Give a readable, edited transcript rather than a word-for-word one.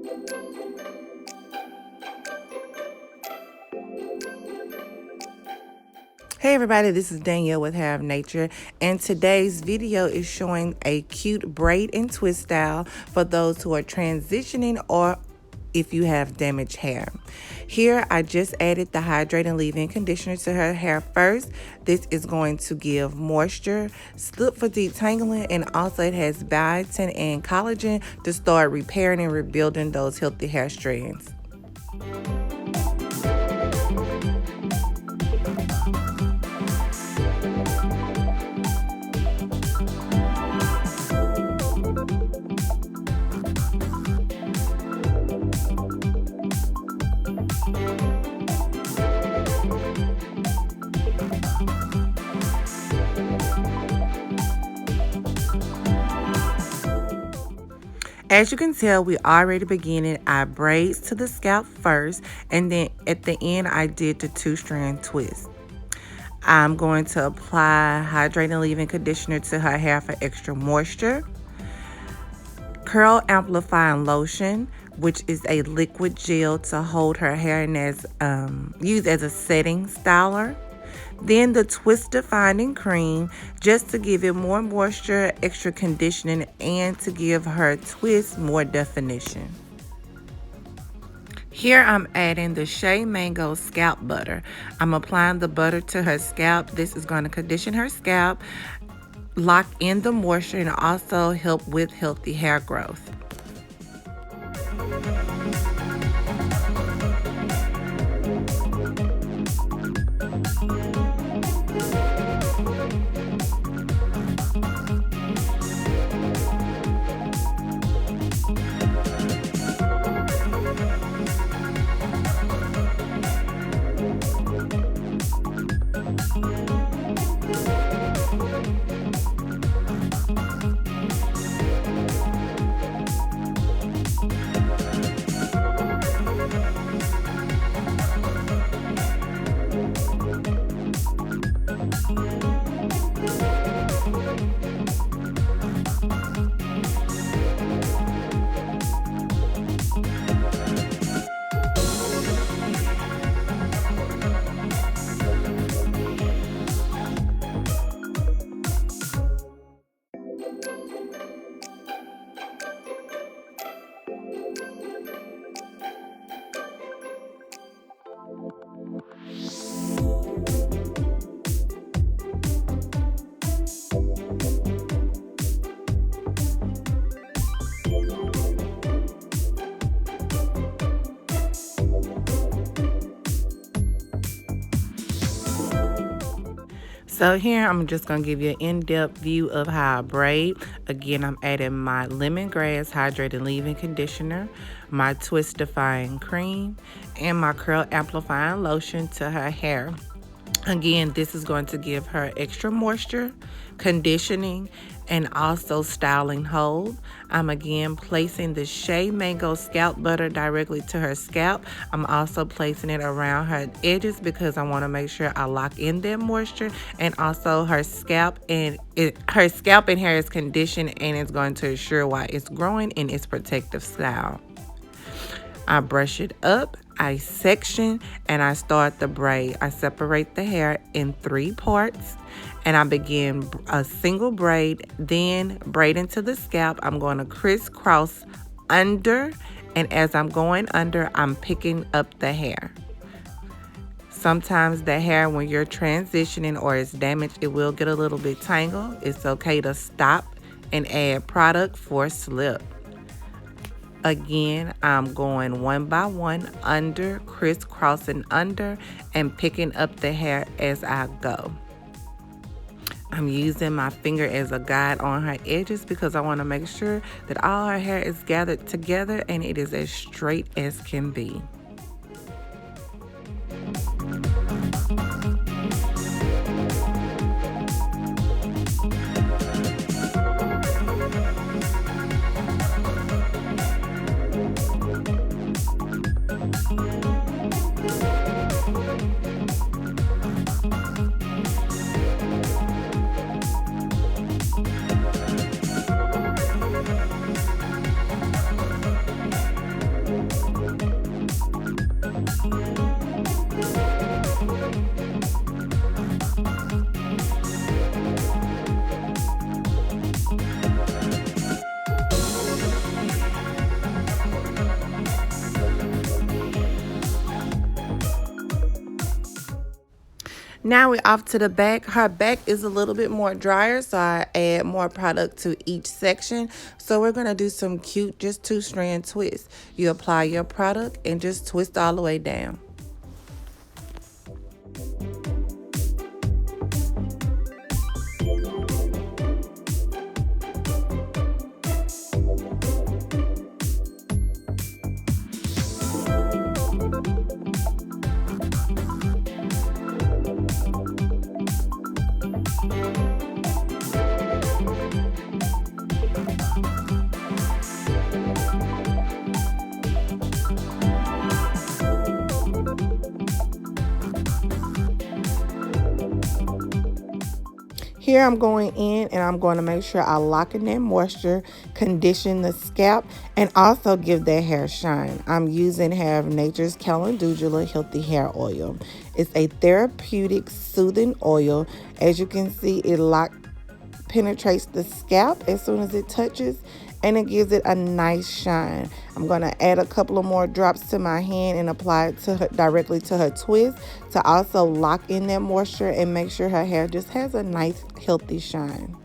Hey everybody, this is Danielle with Hair of Nature, and today's video is showing a cute braid and twist style for those who are transitioning or if you have damaged hair. Here I just added the hydrating leave-in conditioner to her hair first. This is going to give moisture, slip for detangling, and also it has biotin and collagen to start repairing and rebuilding those healthy hair strands. As you can tell, we already beginning. I braids to the scalp first, and then at the end I did the 2-strand twist. I'm going to apply hydrating leave-in conditioner to her hair for extra moisture. Curl Amplifying Lotion, which is a liquid gel to hold her hair and as used as a setting styler. Then the twist defining cream, just to give it more moisture, extra conditioning, and to give her twist more definition. Here I'm adding the Shea Mango Scalp Butter. I'm applying the butter to her scalp. This is going to condition her scalp, lock in the moisture, and also help with healthy hair growth. So here I'm just going to give you an in-depth view of how I braid. Again, I'm adding my Lemongrass Hydrating Leave-In Conditioner, my Twist Defying Cream, and my Curl Amplifying Lotion to her hair. Again, this is going to give her extra moisture, conditioning, and also styling hold. I'm again placing the Shea Mango Scalp Butter directly to her scalp. I'm also placing it around her edges because I want to make sure I lock in that moisture, and also her scalp and hair is conditioned, and it's going to assure why it's growing in its protective style. I brush it up, I section, and I start the braid. I separate the hair in 3 parts, and I begin a single braid, then braid into the scalp. I'm going to crisscross under, and as I'm going under, I'm picking up the hair. Sometimes the hair, when you're transitioning or it's damaged, it will get a little bit tangled. It's okay to stop and add product for slip. Again, I'm going one by one under, crisscrossing under, and picking up the hair as I go. I'm using my finger as a guide on her edges because I want to make sure that all her hair is gathered together and it is as straight as can be. Now we're off to the back. Her back is a little bit more drier, so I add more product to each section. So we're going to do some cute, just 2-strand twists. You apply your product and just twist all the way down. Here I'm going in and I'm going to make sure I lock in that moisture, condition the scalp, and also give that hair shine. I'm using Hair of Nature's Calendula Healthy Hair Oil. It's a therapeutic, soothing oil. As you can see, it penetrates the scalp as soon as it touches, and it gives it a nice shine. I'm going to add a couple of more drops to my hand and apply it to her, directly to her twist, to also lock in that moisture and make sure her hair just has a nice healthy shine.